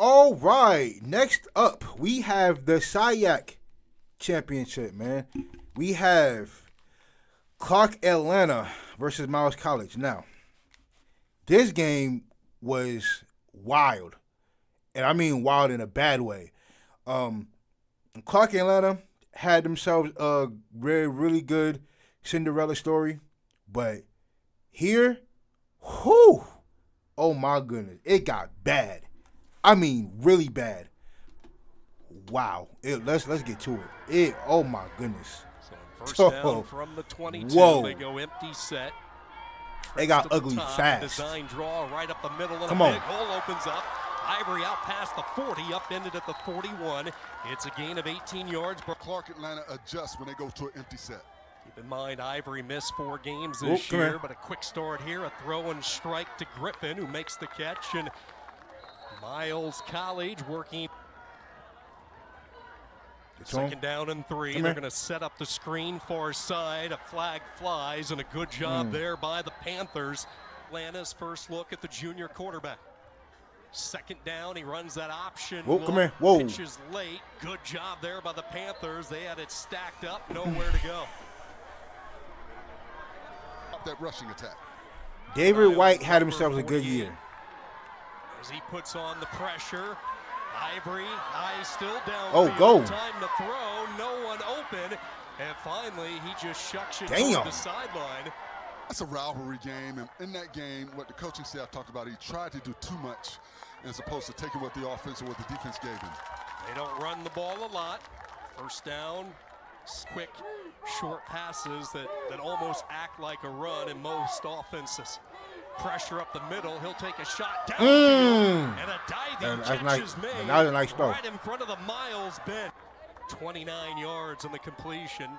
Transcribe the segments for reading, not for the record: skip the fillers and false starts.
All right, next up, we have the SIAC championship, man. We have Clark Atlanta versus Miles College. Now, this game was wild, and I mean wild in a bad way. Clark Atlanta had themselves a really good Cinderella story, but here, whew, oh my goodness, it got bad. I mean, really bad. Wow. Let's get to it. Oh my goodness. So first down from the 22. Whoa. They go empty set. They got ugly fast. Design draw right up the middle, and Come a on. big hole opens up. Ivory out past the 40, upended at the 41. It's a gain of 18 yards. Clark Atlanta adjusts when they go to an empty set. Keep in mind, Ivory missed 4 games this year, but a quick start here. A throw and strike to Griffin, who makes the catch. And Miles College working. Second down and 3. They're going to set up the screen far side. A flag flies, and a good job there by the Panthers. Atlanta's first look at the junior quarterback. Second down, he runs that option. Pitches late. Good job there by the Panthers. They had it stacked up, nowhere to go. That rushing attack. David White had himself a good year. As he puts on the pressure, Ivory, eyes still down. Oh, go. Time to throw, no one open, and finally he just shucks it to the sideline. That's a rivalry game, and in that game, what the coaching staff talked about, he tried to do too much as opposed to taking what the offense or what the defense gave him. They don't run the ball a lot. First down, quick, short passes that almost act like a run in most offenses. Pressure up the middle. He'll take a shot downfield, and a diving catch is made right in front of the Miles bench. 29 yards on the completion,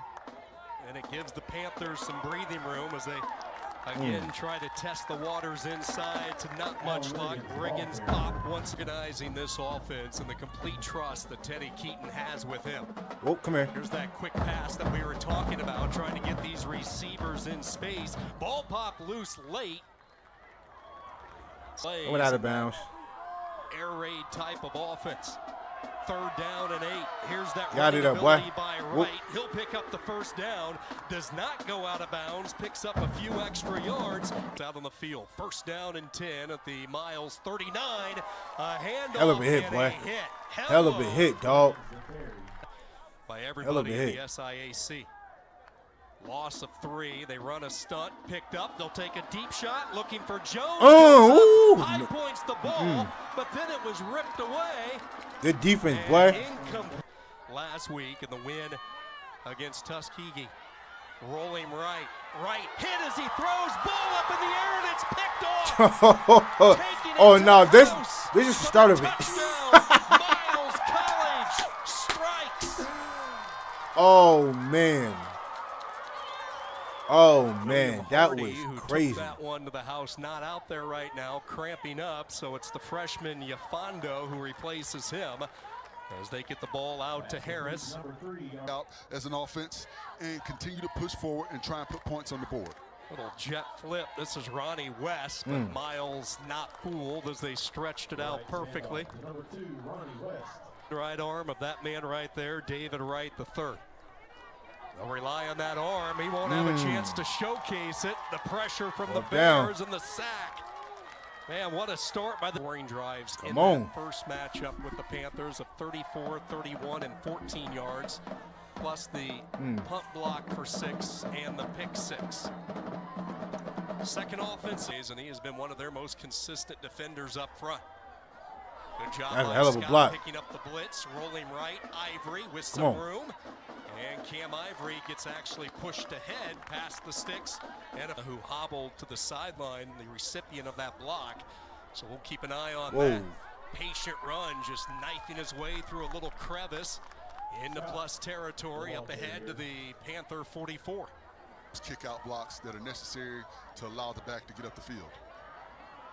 and it gives the Panthers some breathing room as they again try to test the waters inside. To not much luck. Riggins Pop once organizing this offense and the complete trust that Teddy Keaton has with him. Oh, come here. Here's that quick pass that we were talking about, trying to get these receivers in space. Ball pop loose late. Went out of bounds. Air raid type of offense. Third down and 8. Here's that got it up, boy. By Wright. He'll pick up the first down. Does not go out of bounds. Picks up a few extra yards. Out on the field. First down and 10 at the Miles 39. A handoff. Hell of a hit, boy. Hell of a hit, dog. By everybody in the SIAC. Loss of 3. They run a stunt. Picked up. They'll take a deep shot. Looking for Jones. High points the ball, but then it was ripped away. Good defense, boy. Last week in the win against Tuskegee. Rolling right. Right. Hit as he throws. Ball up in the air, and it's picked off. Oh, no. This is the start of it. Miles College strikes. Oh, man. Oh, man, that was crazy. That one to the house, not out there right now, cramping up. So it's the freshman Yafondo who replaces him as they get the ball out to Harris. Out as an offense and continue to push forward and try and put points on the board. Little jet flip. This is Ronnie West, but Miles not fooled as they stretched it out perfectly. Right arm of that man right there, David Wright III. They'll rely on that arm. He won't have a chance to showcase it. The pressure from the Bears and the sack. Man, what a start by the scoring drives in that first matchup with the Panthers of 34, 31, and 14 yards, plus the punt block for 6 and the pick 6. Second offense, and he has been one of their most consistent defenders up front. Good job. That's a hell of a block. Picking up the blitz, rolling right. Ivory with some room. And Cam Ivory gets actually pushed ahead past the sticks, and who hobbled to the sideline, the recipient of that block. So we'll keep an eye on that. Patient run, just knifing his way through a little crevice into plus territory up ahead to the Panther 44. Kick out blocks that are necessary to allow the back to get up the field.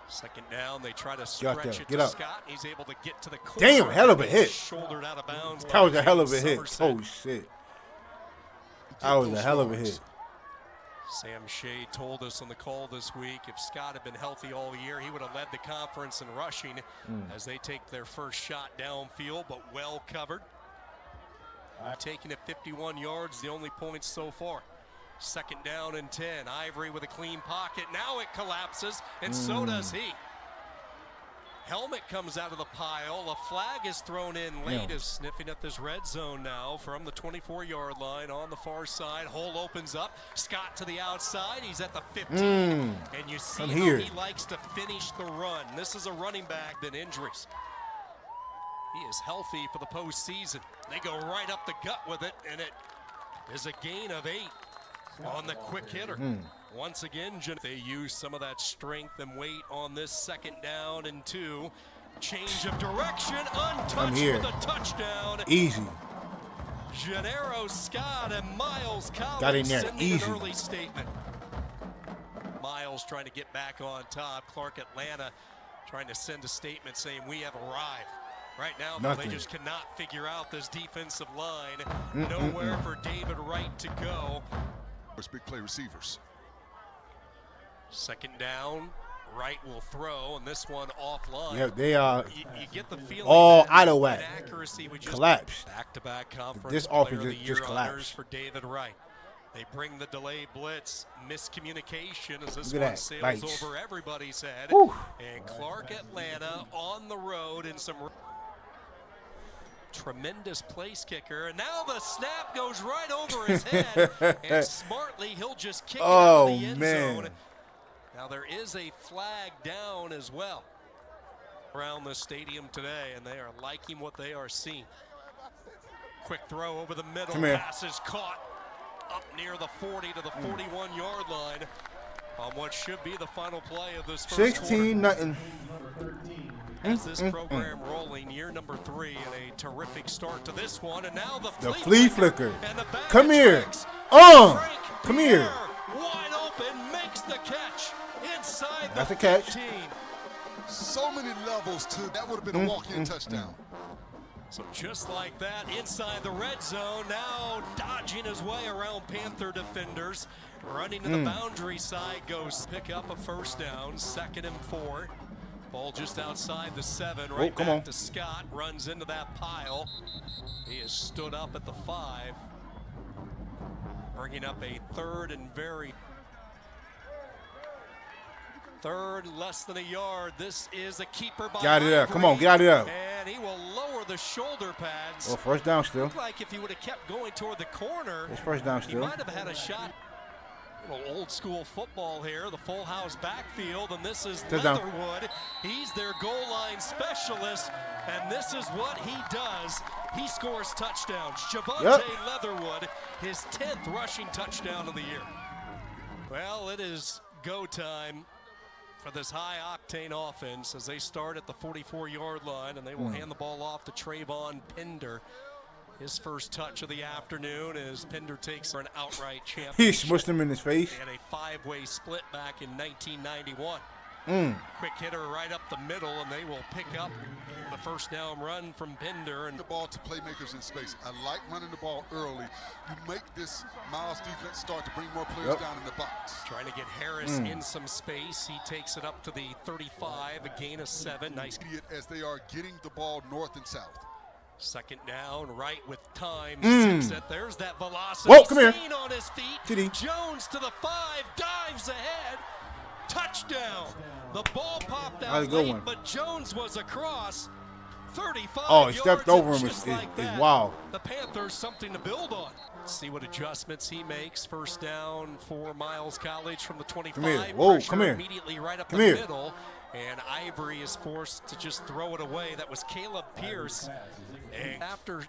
Second down, they try to stretch it to Scott. He's able to get to the corner. Damn, hell of a hit. Shouldered out of bounds. That was a hell of a hit. Oh, shit. That was a hell of a hit. Sam Shea told us on the call this week if Scott had been healthy all year, he would have led the conference in rushing as they take their first shot downfield, but well covered. Taking it 51 yards, the only points so far. Second down and 10. Ivory with a clean pocket. Now it collapses, and so does he. Helmet comes out of the pile. A flag is thrown in late. Is sniffing at this red zone now from the 24-yard line on the far side. Hole opens up. Scott to the outside. He's at the 15. And you see how he likes to finish the run. This is a running back than injuries. He is healthy for the postseason. They go right up the gut with it, and it is a gain of 8 on the quick hitter. Once again, they use some of that strength and weight on this second down and 2. Change of direction, untouched with a touchdown. Easy. Gennaro Scott and Miles Collins got in there. sending an early statement. Miles trying to get back on top. Clark Atlanta trying to send a statement saying we have arrived. Right now, they just cannot figure out this defensive line. Nowhere for David Wright to go. It's big play receivers. Second down, Wright will throw, and this one offline. Yeah, they are you get the feeling all out of whack. Accuracy would just collapse. Back-to-back conference This player offense of the just year collapsed. honors for David Wright. They bring the delayed blitz, miscommunication as this Look one at sails that. over everybody's head. Whew. And Clark Atlanta on the road in some tremendous place kicker, and now the snap goes right over his head, and smartly he'll just kick it out of the end zone. Now there is a flag down as well around the stadium today, and they are liking what they are seeing. Quick throw over the middle, pass is caught up near the 40 to the 41-yard line on what should be the final play of this first 16-0. As this program rolling, year number 3, and a terrific start to this one, and now the flea flicker. And the back Come here. Come here. Wide open, makes the catch inside That's the a catch. 15. So many levels to that would have been a walk-in touchdown. So just like that, inside the red zone, now dodging his way around Panther defenders, running to the boundary side, goes pick up a first down, 2nd and 4. Ball just outside the 7, right back to Scott, runs into that pile. He is stood up at the 5, bringing up a 3rd and very. 3rd, less than a yard. This is a keeper by Got it up. Come on, Ivory, got it up. and he will lower the shoulder pads. Well, first down still. Looked like if he would have kept going toward the corner, It's first down he still. might have had a shot. Little old school football here, the full house backfield, and this is Leatherwood. He's their goal line specialist, and this is what he does. He scores touchdowns. Javonte Leatherwood, his 10th rushing touchdown of the year. Well, it is go time for this high-octane offense as they start at the 44-yard line, and they will hand the ball off to Trayvon Pender. His first touch of the afternoon as Pender takes for an outright championship. He smushed him in his face. And a 5-way split back in 1991. Quick hitter right up the middle, and they will pick up the first down run from Pender. And the ball to playmakers in space. I like running the ball early. You make this Miles defense start to bring more players down in the box. Trying to get Harris in some space. He takes it up to the 35, a gain of 7. Nice. As they are getting the ball north and south. Second down, right with time. 6 it. There's that velocity. Whoa, come here. On his feet. TD. Jones to the 5, dives ahead. Touchdown. The ball popped out late, but Jones was across. 35 Oh, he stepped over him. It's wild. The Panthers something to build on. Let's see what adjustments he makes. First down for Miles College from the 25. Come here. Whoa, Pressure come here. Immediately right up the middle. And Ivory is forced to just throw it away. That was Caleb Pierce. And after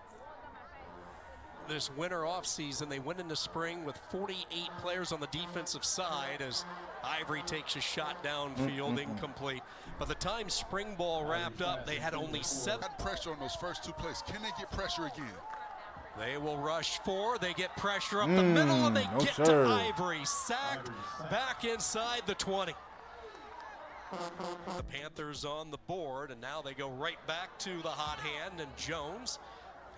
this winter offseason, they went into spring with 48 players on the defensive side as Ivory takes a shot downfield, incomplete. By the time spring ball wrapped up, they had only 7. Got pressure on those first 2 plays. Can they get pressure again? They will rush 4. They get pressure up the middle, and they get to Ivory. Sacked back inside the 20. The Panthers on the board, and now they go right back to the hot hand, and Jones,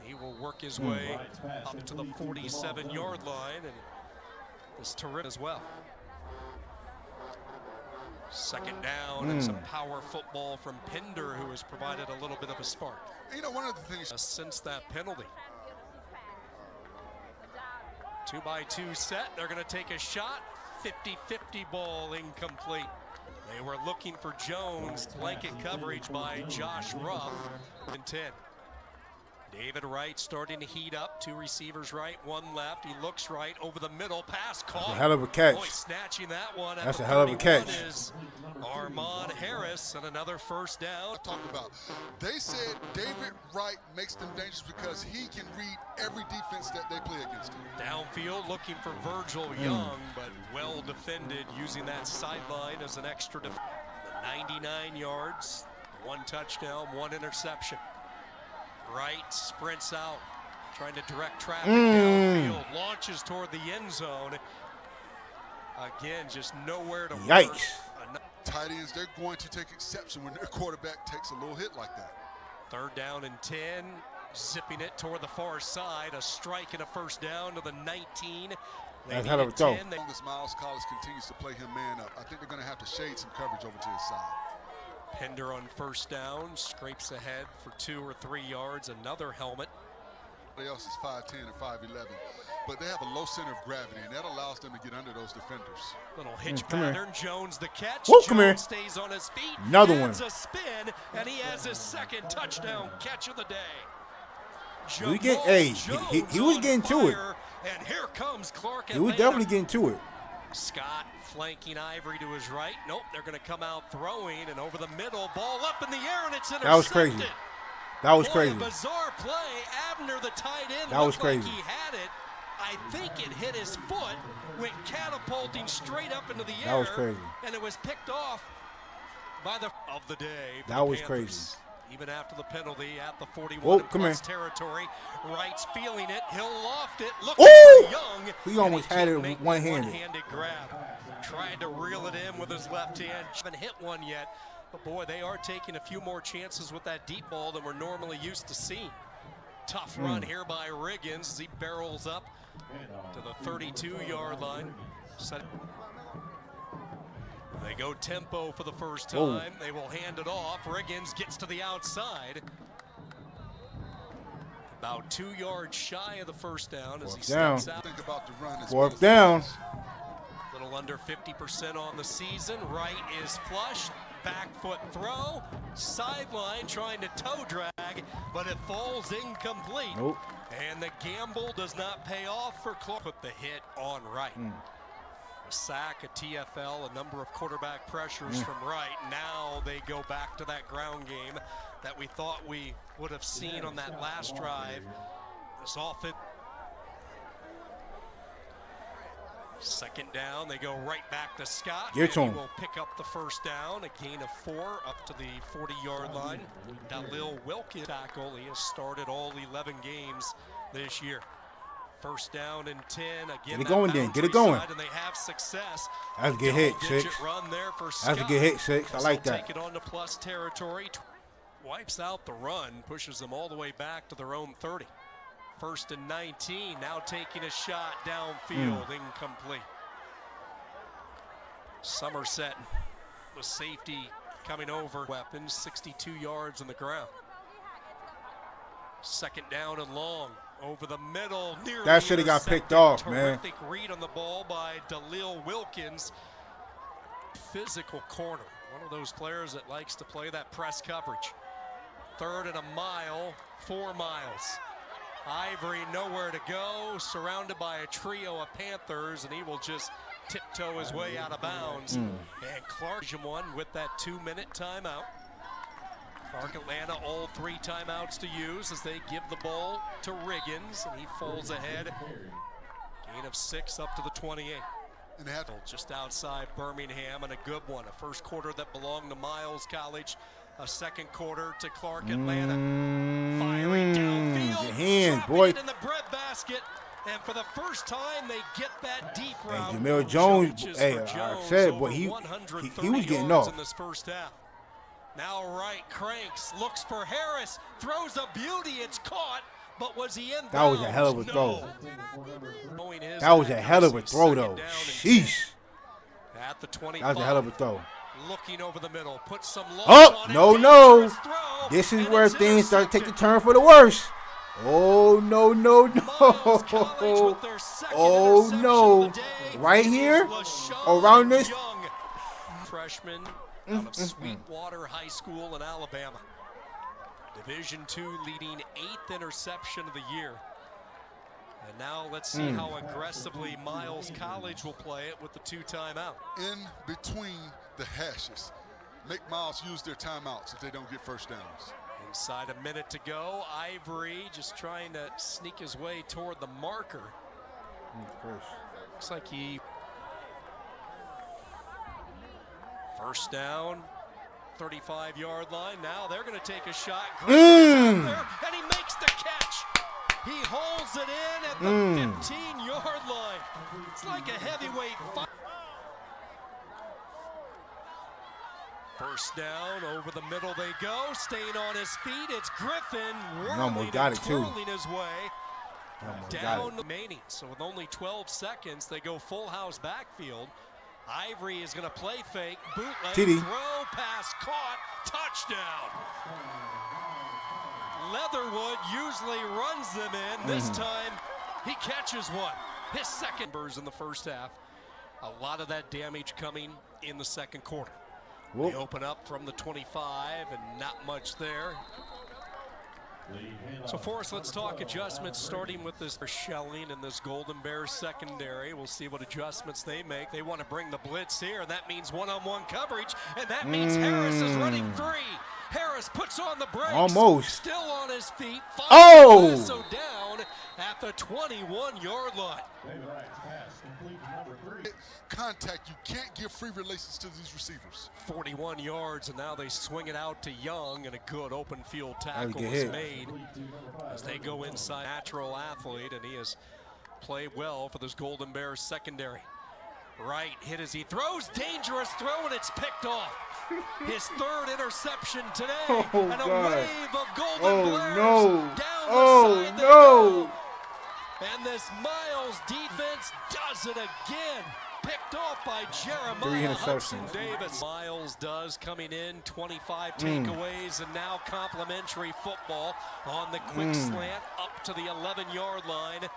he will work his way up to the 47-yard line, and is terrific as well. Second down and some power football from Pinder, who has provided a little bit of a spark. You know, one of the things Since that penalty. 2-by-2 set, they're going to take a shot. 50-50 ball incomplete. They were looking for Jones. Blanket coverage by Josh Ruff. And 10. David Wright starting to heat up. 2 receivers right, 1 left. He looks right over the middle. Pass caught. That's a hell of a catch. Boy, snatching that one. That's a hell of a catch. Is Armand Harris and another first down. talking about. They said David Wright makes them dangerous because he can read every defense that they play against him. Downfield looking for Virgil Young, but well defended using that sideline as an extra. 99 yards, 1 touchdown, 1 interception. Wright sprints out, trying to direct traffic downfield, launches toward the end zone. Again, just nowhere to Yikes. work. Tight ends, they're going to take exception when their quarterback takes a little hit like that. 3rd down and 10, zipping it toward the far side. A strike and a first down to the 19. That's hell of a throw. As long as Miles Collins continues to play him man up, I think they're going to have to shade some coverage over to his side. Pinder on first down, scrapes ahead for 2 or 3 yards. Another helmet. Everybody else is 5'10" and 5'11", but they have a low center of gravity, and that allows them to get under those defenders. Little hitch come here. pattern. Jones the catch. Whoop, Jones come here. stays on his feet. Another one. Adds a spin, and he has his 2nd touchdown catch of the day. He was getting, he was getting to it. And here comes Clark. He was definitely getting to it. Scott flanking Ivory to his right. Nope, they're going to come out throwing, and over the middle, ball up in the air, and it's intercepted. That was crazy. That was crazy. A bizarre play. Abner, the tight end, That was looked crazy. like he had it. I think it hit his foot, went catapulting straight up into the air. That was crazy. And it was picked off by the of the day. That was Panthers. crazy. Even after the penalty at the 41 Whoa, come plus here. territory. Wright's feeling it. He'll loft it. Looking Ooh! for Young. He almost and had can't it make the one-handed. One-handed grab. Trying to reel it in with his left hand. Haven't hit one yet. But boy, they are taking a few more chances with that deep ball than we're normally used to seeing. Tough run here by Riggins as he barrels up to the 32-yard line. They go tempo for the first time. They will hand it off. Riggins gets to the outside. About 2 yards shy of the first down as he steps out. Think about the run. 4th down. Little under 50% on the season. Wright is flush. Back foot throw. Sideline trying to toe drag, but it falls incomplete. Nope. And the gamble does not pay off for Clark. Put the hit on Wright. A sack, a TFL, a number of quarterback pressures from Wright. Now they go back to that ground game that we thought we would have seen on that last drive. This offense. 2nd down, they go right back to Scott. Get to him. He will pick up the first down, a gain of 4 up to the 40-yard line. Dalil Wilkins tackle. He has started all 11 games this year. 1st down and 10. Again, Get it going then. Get it going. And they have success. That's a good hit, Double-digit 6. run there for Scott. That's a good hit, 6. I like They'll that. Take it on to plus territory. Wipes out the run, pushes them all the way back to their own 30. 1st and 19, now taking a shot downfield, incomplete. Somerset, the safety coming over. Weapons, 62 yards on the ground. 2nd down and long, over the middle. That should have got picked off, man. Terrific read on the ball by Dalil Wilkins. Physical corner, one of those players that likes to play that press coverage. 3rd and a mile, 4 miles. Ivory nowhere to go, surrounded by a trio of Panthers, and he will just tiptoe his way out of bounds. And Clark one with that 2-minute timeout. Clark Atlanta all 3 timeouts to use as they give the ball to Riggins, and he falls ahead. Gain of 6 up to the 28. And they have just outside Birmingham, and a good one. A first quarter that belonged to Miles College. A 2nd quarter to Clark Atlanta. Firing downfield. Your hand, boy. It in the breadbasket. And for the first time, they get that deep route. And Jamil Jones, Reaches hey, for I Jones said, boy, over he 130 was getting yards off. in this first half. Now Wright cranks, looks for Harris, throws a beauty. It's caught But was he in? That was a hell of a throw. No. That was a hell of a throw, though. Sheesh. At the 25. That was a hell of a throw. Looking over the middle, put some Oh, no. This is where things start to take a turn for the worse. Oh, no. Oh, no. Right here, around this. Freshman out of Sweetwater High School in Alabama. Division II leading 8th interception of the year. And now let's see how aggressively Miles College will play it with the 2 timeout. In between the hashes, make Miles use their timeouts if they don't get first downs. Inside a minute to go, Ivory just trying to sneak his way toward the marker. Looks like he... First down, 35-yard line. Now they're going to take a shot. And he makes the catch. He holds it in at the 15-yard line. It's like a heavyweight fight. First down, over the middle they go. Staying on his feet, it's Griffin whirling and twirling his way down remaining. So with only 12 seconds, they go full house backfield. Ivory is going to play fake, bootleg, throw, pass, caught, touchdown. Leatherwood usually runs them in. This time, he catches one. His second in the first half. A lot of that damage coming in the second quarter. They open up from the 25 and not much there. So for us, let's talk adjustments, starting with this shelling and this Golden Bears secondary. We'll see what adjustments they make. They want to bring the blitz here, and that means one-on-one coverage, and that means Harris is running 3. Harris puts on the brakes. Almost. Still on his feet. So down at the 21-yard line. Contact, you can't give free releases to these receivers. 41 yards, and now they swing it out to Young, and a good open field tackle is made as they go inside. Natural athlete, and he has played well for this Golden Bears secondary. Right hit as he throws, dangerous throw, and it's picked off. His 3rd interception today, and a wave of Golden Bears down the side they go. And this Miles defense does it again. Picked off by Jeremiah Hudson-Davis. Miles does coming in, 25 takeaways, and now complimentary football on the quick slant up to the 11-yard line.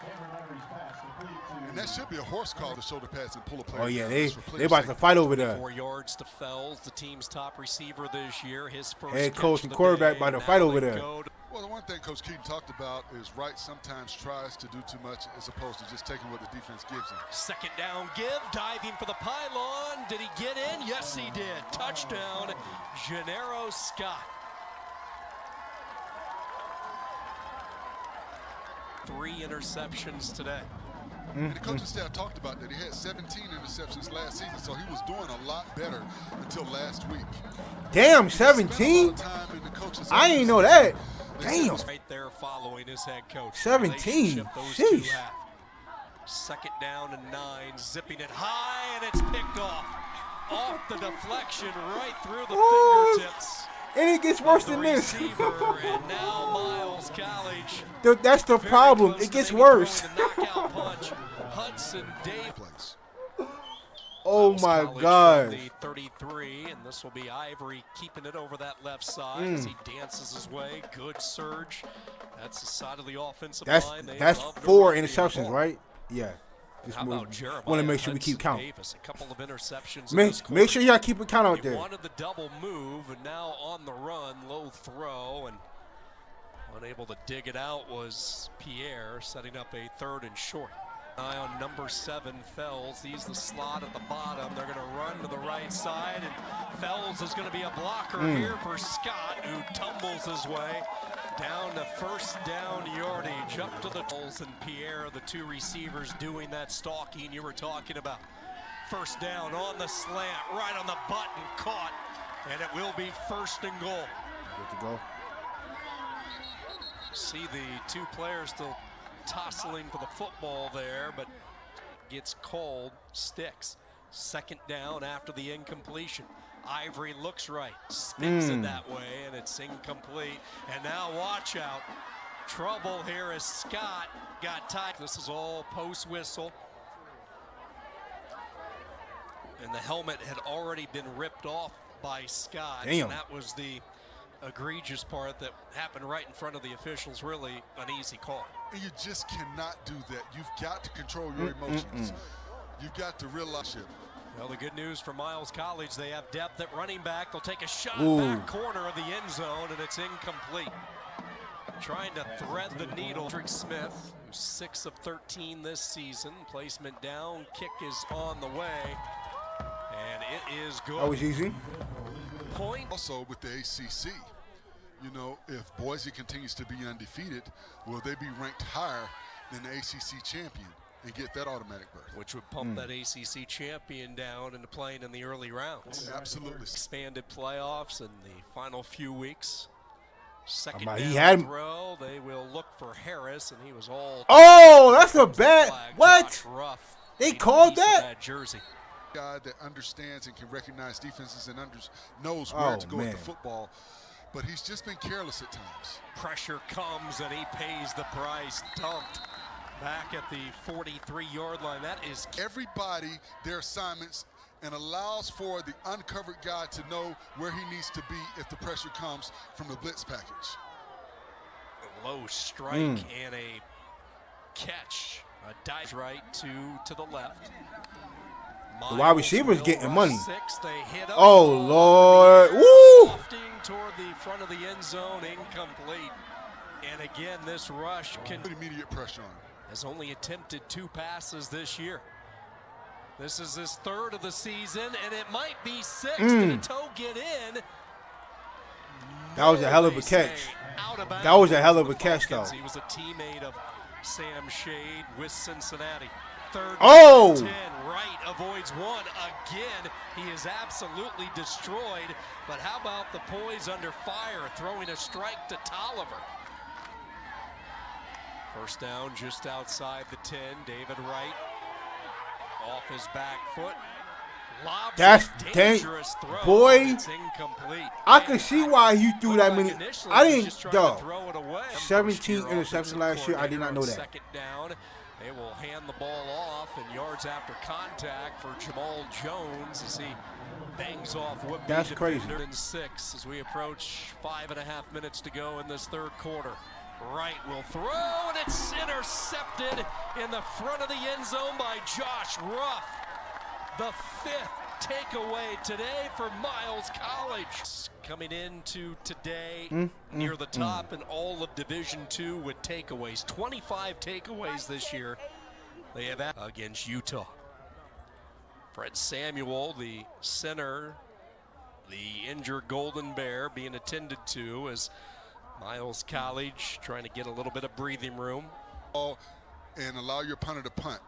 And that should be a horse call to shoulder pass and pull a player. Oh, yeah, they about to fight over there. 4 yards to Fells, the team's top receiver this year. His first head coach and quarterback about to fight over there. Well, the one thing Coach Keaton talked about is Wright sometimes tries to do too much as opposed to just taking what the defense gives him. Second down give, diving for the pylon. Did he get in? Yes, he did. Touchdown, Gennaro Scott. 3 interceptions today. And the coaching staff talked about that. He had 17 interceptions last season, so he was doing a lot better until last week. Damn, 17? I didn't know that. Damn. Right there following his head coach. 17. Sheesh. Second down and 9, zipping it high, and it's picked off. Off the deflection, right through the fingertips. And it gets worse than this. And now Miles College. That's the problem. It gets worse. Knockout punch. Hudson Davis. Oh my God. The 33, and this will be Ivory keeping it over that left side as he dances his way. Good surge. That's the side of the offensive line. That's 4 interceptions, right? Yeah. How about Jeremiah want to make sure we keep count. Davis, a couple of interceptions. Make sure y'all keep a count out there. He wanted the double move, and now on the run, low throw, and unable to dig it out was Pierre, setting up a 3rd and short. Eye on number 7, Fells. He's the slot at the bottom. They're going to run to the right side, and Fells is going to be a blocker here for Scott, who tumbles his way down to first down yardage, up to the Bulls, and Pierre, the 2 receivers doing that stalking you were talking about. First down on the slant, right on the button, caught, and it will be 1st and goal. Good to go. See the 2 players still tossling for the football there, but gets cold, sticks. Second down after the incompletion. Ivory looks right, spins it that way, and it's incomplete. And now watch out. trouble here as Scott got tied. This is all post whistle. And the helmet had already been ripped off by Scott. Damn. And that was the egregious part that happened right in front of the officials. Really an easy call. And you just cannot do that. You've got to control your emotions. You've got to realize it. Well, the good news for Miles College, they have depth at running back. They'll take a shot Ooh. back corner of the end zone, and it's incomplete. Trying to thread the needle. Patrick Smith, who's 6 of 13 this season. Placement down, kick is on the way, and it is good. That was easy. Point. Also with the ACC, you know, if Boise continues to be undefeated, will they be ranked higher than the ACC champion and get that automatic berth? Which would pump that ACC champion down into playing in the early rounds. Absolutely. Expanded playoffs in the final few weeks. Second He down had him. throw, they will look for Harris, and he was all. Oh, that's a bad. What? Josh Ruff They made a called piece of that? jersey. Guy that understands and can recognize defenses and knows where to go with the football, but he's just been careless at times. Pressure comes and he pays the price. Dumped back at the 43-yard line. That is Everybody their assignments and allows for the uncovered guy to know where he needs to be if the pressure comes from the blitz package. a low strike and a catch. A dive right to the left. The wide receiver's getting money. 6, they hit up. Oh, Lord. Woo! Lofting toward the front of the end zone, incomplete. And again, this rush Put immediate pressure on him. has only attempted 2 passes this year. This is his 3rd of the season, and it might be 6th. Did a toe get in? That was a hell of a They say catch. out of That was a bounds hell of for a the catch, Falcons. though. He was a teammate of Sam Shade with Cincinnati. 3rd Oh! and 10, right, avoids 1. Again, he is absolutely destroyed. But how about the poise under fire, throwing a strike to Tolliver? First down just outside the 10. David Wright off his back foot. Lobs That's a dangerous throw. boy. It's incomplete. I can see why you threw that many. Initially, I he was didn't, just trying to dog. throw it away. 17 First-year interceptions offensive last year. I did not know that. Second down, they will hand the ball off, and yards after contact for Jamal Jones as he bangs off would-be That's crazy. defender in 6 as we approach 5.5 minutes to go in this 3rd quarter. Wright will throw, and it's intercepted in the front of the end zone by Josh Ruff. The 5th takeaway today for Miles College. Coming into today near the top in all of Division II with takeaways. 25 takeaways this year they have against Utah. Fred Samuel, the center, the injured Golden Bear, being attended to as Miles College trying to get a little bit of breathing room. And allow your punter to punt.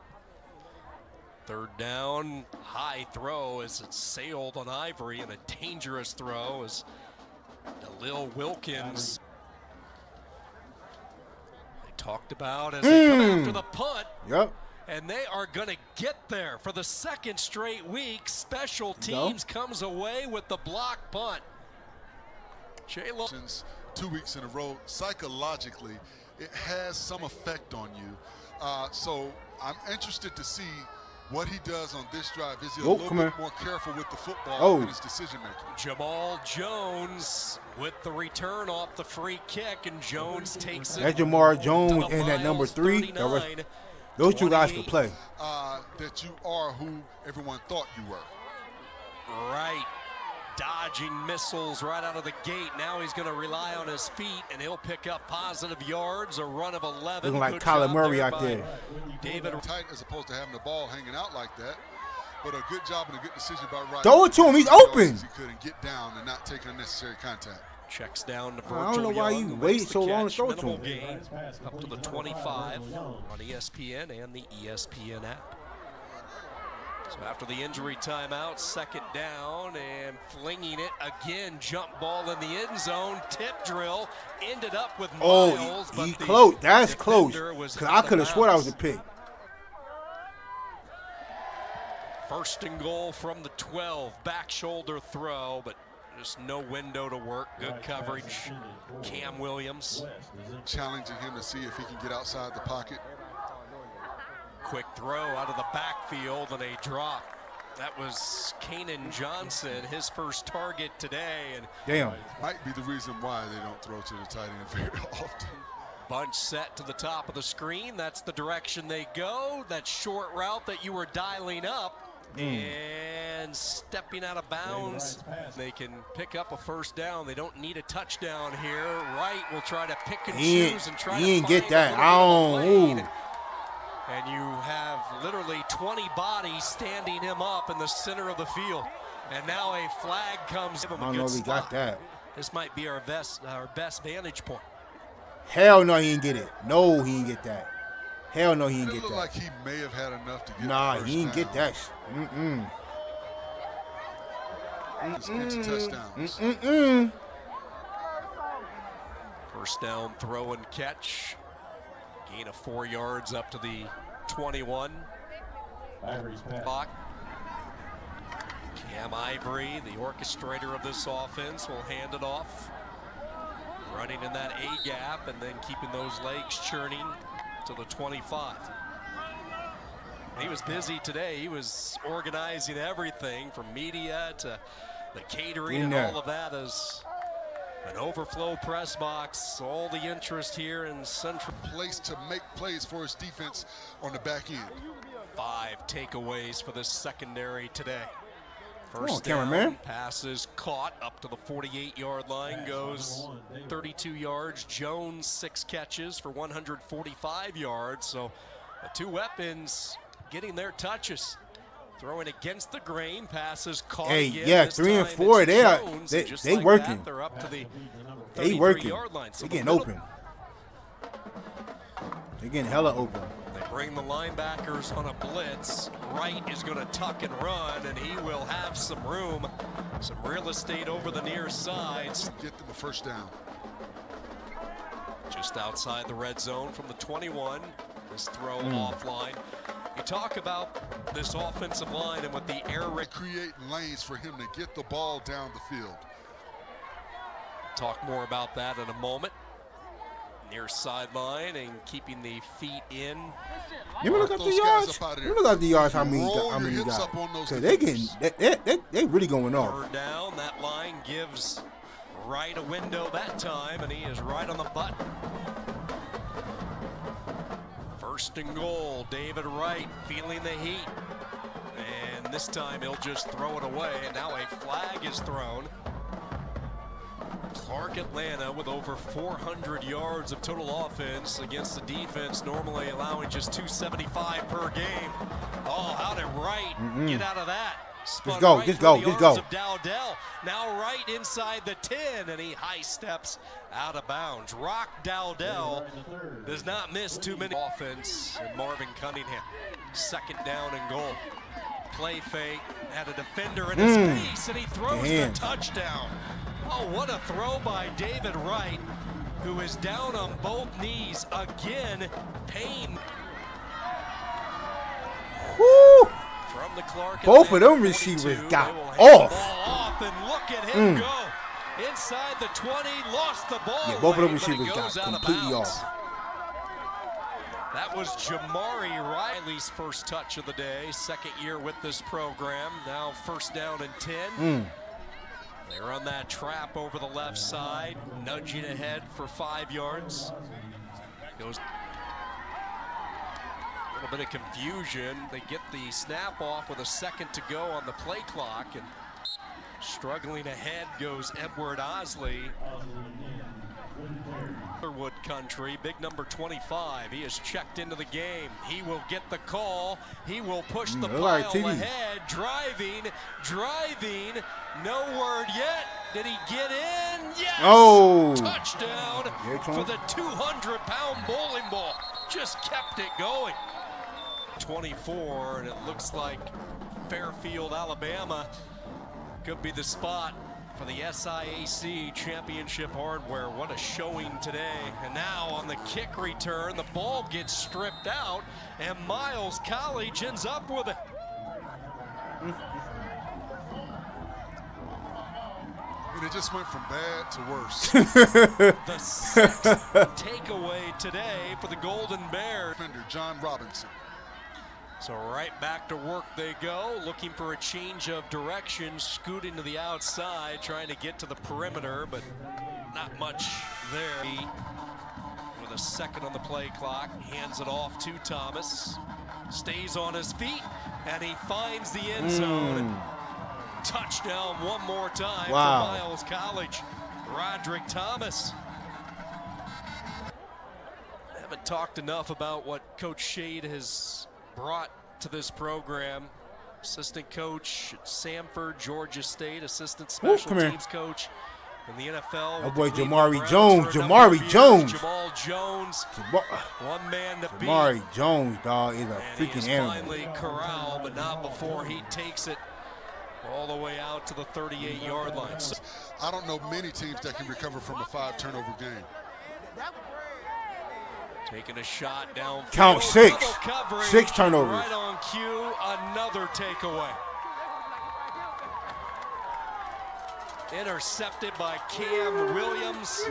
3rd down, high throw as it sailed on Ivory, and a dangerous throw as Dalil Wilkins. They talked about as they come after the punt, Yep. and they are going to get there for the 2nd straight week. Special teams comes away with the block punt. J-Lo. 2 weeks in a row, psychologically, it has some effect on you. So I'm interested to see what he does on this drive. Is he a little bit more careful with the football in his decision making? Jamal Jones with the return off the free kick, and Jones takes it. That's Jamar Jones and that number 3. Those 2 guys can play. That you are who everyone thought you were. Right. Dodging missiles right out of the gate. Now he's going to rely on his feet, and he'll pick up positive yards. A run of 11. Looking like Good Kyler job Murray there out by there. David. Tight as opposed to having the ball hanging out like that. But a good job and a good decision by Wright. Throw it to him. He's open. He couldn't get down and not take unnecessary contact. Checks down to Virgil I don't know why Young, you who wait makes the so long to catch. throw it to Minimal him. gain up to the 25 on ESPN and the ESPN app. So after the injury timeout, 2nd down and flinging it again. Jump ball in the end zone. Tip drill ended up with Miles. He but the close. That's close. defender was Because out I of could have swore that was bounds. a pick. 1st and goal from the 12. Back shoulder throw, but Just no window to work. Good coverage. Cam Williams. Challenging him to see if he can get outside the pocket. Quick throw out of the backfield and a drop. That was Kanan Johnson, his first target today. And damn. Might be the reason why they don't throw to the tight end very often. Bunch set to the top of the screen. That's the direction they go. That short route that you were dialing up. And stepping out of bounds. They can pick up a first down. They don't need a touchdown here. Wright will try to pick and choose and try to ain't find get that. a lane. And you have literally 20 bodies standing him up in the center of the field. And now a flag comes. I don't know if we got that. This might be our best vantage point. Hell no, he didn't get it. No, he didn't get that. Hell no, he didn't get that. It looked like he may have had enough to get nah, the first he didn't down. get that. Touchdowns. First down, throw and catch. Gain of 4 yards up to the 21. Clock. Cam Ivory, the orchestrator of this offense, will hand it off. Running in that A gap and then keeping those legs churning to the 25. He was busy today. He was organizing everything from media to the catering and all of that as an overflow press box. All the interest here in Central. Place to make plays for his defense on the back end. 5 takeaways for this secondary today. First down, passes caught up to the 48-yard line, goes 32 yards. Jones 6 catches for 145 yards. So the two weapons getting their touches. Throwing against the grain, passes caught again. Yeah, 3 and 4, they like working. They're up to the they working. Yard line. So they getting open. They getting hella open. They bring the linebackers on a blitz. Wright is going to tuck and run, and he will have some room, some real estate over the near sides. Get them a first down. Just outside the red zone from the 21. This throw offline. You talk about this offensive line and with the air raid. Creating lanes for him to get the ball down the field. Talk more about that in a moment. Near sideline and keeping the feet in. You look at the yards. You look at the yards. How many you got? Cause they really going off. Third down. That line gives Wright a window that time, and he is right on the button. First and goal. David Wright feeling the heat, and this time he'll just throw it away. And now a flag is thrown. Clark Atlanta with over 400 yards of total offense against the defense, normally allowing just 275 per game. Oh, how did Wright get out of that? Just go. Of Dowdell. Now Wright inside the 10, and he high steps out of bounds. Rock Dowdell does not miss too many. Offense and Marvin Cunningham. Second down and goal. Play fake, had a defender in his face, and he throws the touchdown. Oh, what a throw by David Wright, who is down on both knees again. Payne. Woo! From the Clark. Both of them receivers got off. And look at him go. Inside the 20, lost the ball. Yeah, both of them receivers got completely off. That was Jamari Riley's first touch of the day. Second year with this program. Now first down and 10. They run that trap over the left side, nudging ahead for 5 yards. Goes a little bit of confusion. They get the snap off with a second to go on the play clock, and struggling ahead goes Edward Osley. Wood country, big number 25. He is checked into the game. He will get the call. He will push the pile ahead. Driving. No word yet. Did he get in? Yes! Oh! Touchdown for the 200-pound bowling ball. Just kept it going. 24, and it looks like Fairfield, Alabama could be the spot for the SIAC Championship hardware. What a showing today. And now on the kick return, the ball gets stripped out, and Miles College ends up with it. And it just went from bad to worse. The sixth takeaway today for the Golden Bears. Defender John Robinson. So right back to work they go, looking for a change of direction, scooting to the outside, trying to get to the perimeter, but not much there. With a second on the play clock, hands it off to Thomas, stays on his feet, and he finds the end zone. Touchdown one more time for Miles College. Roderick Thomas. I haven't talked enough about what Coach Shade has brought to this program. Assistant coach at Samford, Georgia State, assistant special teams coach in the NFL. Oh boy, Jamari Jones. Jamal Jones. One man to beat. Jamari Jones, dog, is a freaking animal. Finally corralled, but not before he takes it all the way out to the 38-yard line. I don't know many teams that can recover from a 5-turnover game. Taking a shot down. Count 6. 6 turnovers. Right on cue, another takeaway. Intercepted by Cam Williams.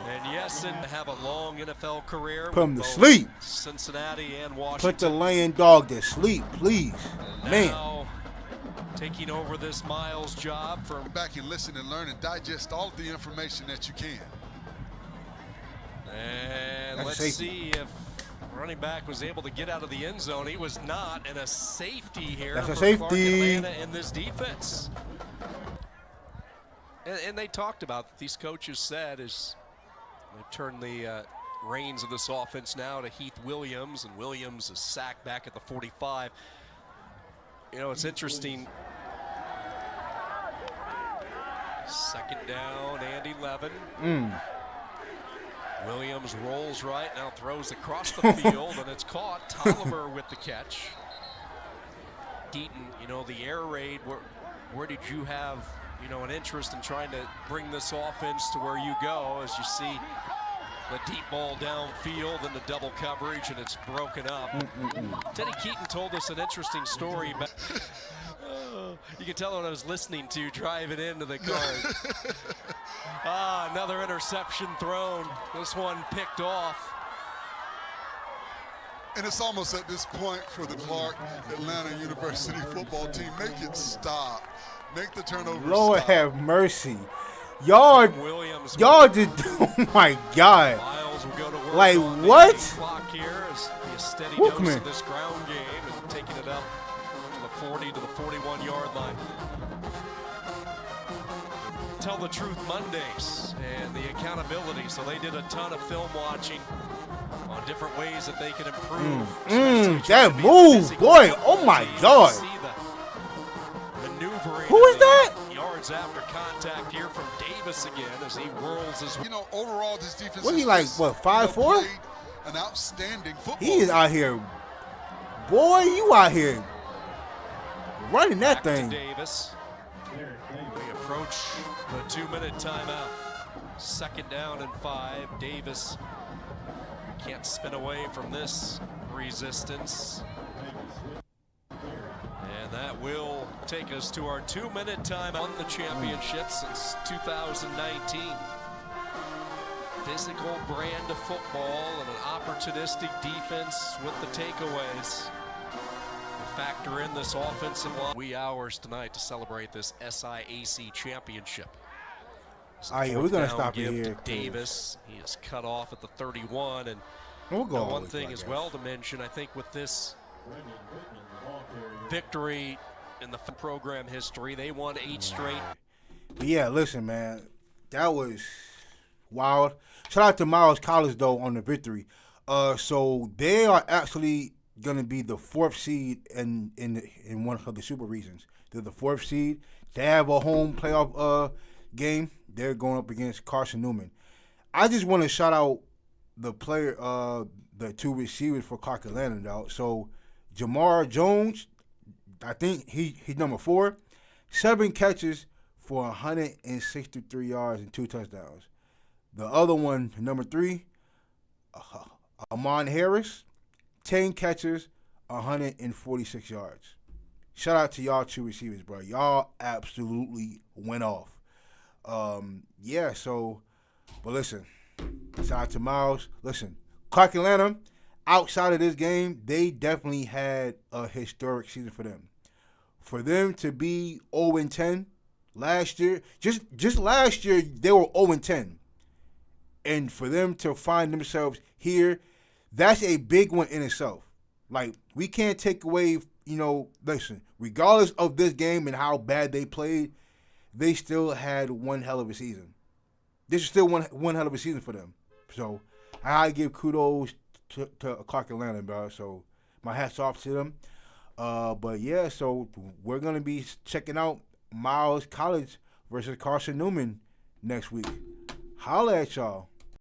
And Yessen have a long NFL career. Put him to sleep. Cincinnati and Washington. Put the laying dog to sleep, please. Man. Taking over this Miles job from back and listen and learn and digest all of the information that you can. And let's see if running back was able to get out of the end zone. He was not, and a safety here. That's a for safety. Clark Atlanta in this defense. And they talked about, these coaches said, is they turned the reins of this offense now to Heath Williams, and Williams is sacked back at the 45. You know, it's interesting. Second down, Andy Levin. Williams rolls right, now throws across the field, and it's caught. Tolliver with the catch. Deaton, you know, the air raid, where did you have, you know, an interest in trying to bring this offense to where you go, as you see the deep ball downfield and the double coverage, and it's broken up. Teddy Keaton told us an interesting story about you can tell what I was listening to driving into the car. Another interception thrown. This one picked off. And it's almost at this point for the Clark Atlanta University football team. Make it stop. Make the turnover Lord stop. have mercy. Y'all just, oh my God. Miles will go to work like on what? The clock here as a steady dose of this ground game and taking it up to the 40 to the 41-yard line. Tell the Truth Mondays and the accountability. So they did a ton of film watching on different ways that they can improve. That move, boy! Oh my God! Who is that? Yards after contact here from Davis again as he whirls his. You know, overall, this defense. What he like? What, 5'4"? An outstanding football. He is out here, boy. You out here running that thing. Davis. We approach the 2-minute timeout. Second down and 5. Davis can't spin away from this resistance. And that will take us to our 2-minute time on the championship since 2019. Physical brand of football and an opportunistic defense with the takeaways. Factor in this offensive line. Wee hours tonight to celebrate this SIAC championship. All right, we're going to stop it here. Davis, he is cut off at the 31. And we'll go one thing as well to mention, I think with this victory in the program history, they won 8 straight. But yeah, listen, man, that was wild. Shout out to Miles College, though, on the victory. So they are actually going to be the 4th seed in one of the super regions. They're the 4th seed. They have a home playoff game. They're going up against Carson Newman. I just want to shout out the player, the 2 receivers for Clark Atlanta, though. So Jamar Jones, I think he's number 4. 7 catches for 163 yards and 2 touchdowns. The other one, number 3, Amon Harris, 10 catches, 146 yards. shout out to y'all two receivers, bro. Y'all absolutely went off. Yeah, so, but listen, shout out to Miles. Listen, Clark Atlanta, outside of this game, they definitely had a historic season for them. For them to be 0-10 last year, just last year, they were 0-10. And for them to find themselves here, that's a big one in itself. Like, we can't take away, listen, regardless of this game and how bad they played, they still had one hell of a season. This is still one hell of a season for them. So, I give kudos to Clark Atlanta, bro. So, my hat's off to them. But, yeah, so we're going to be checking out Miles College versus Carson Newman next week. Holla at y'all.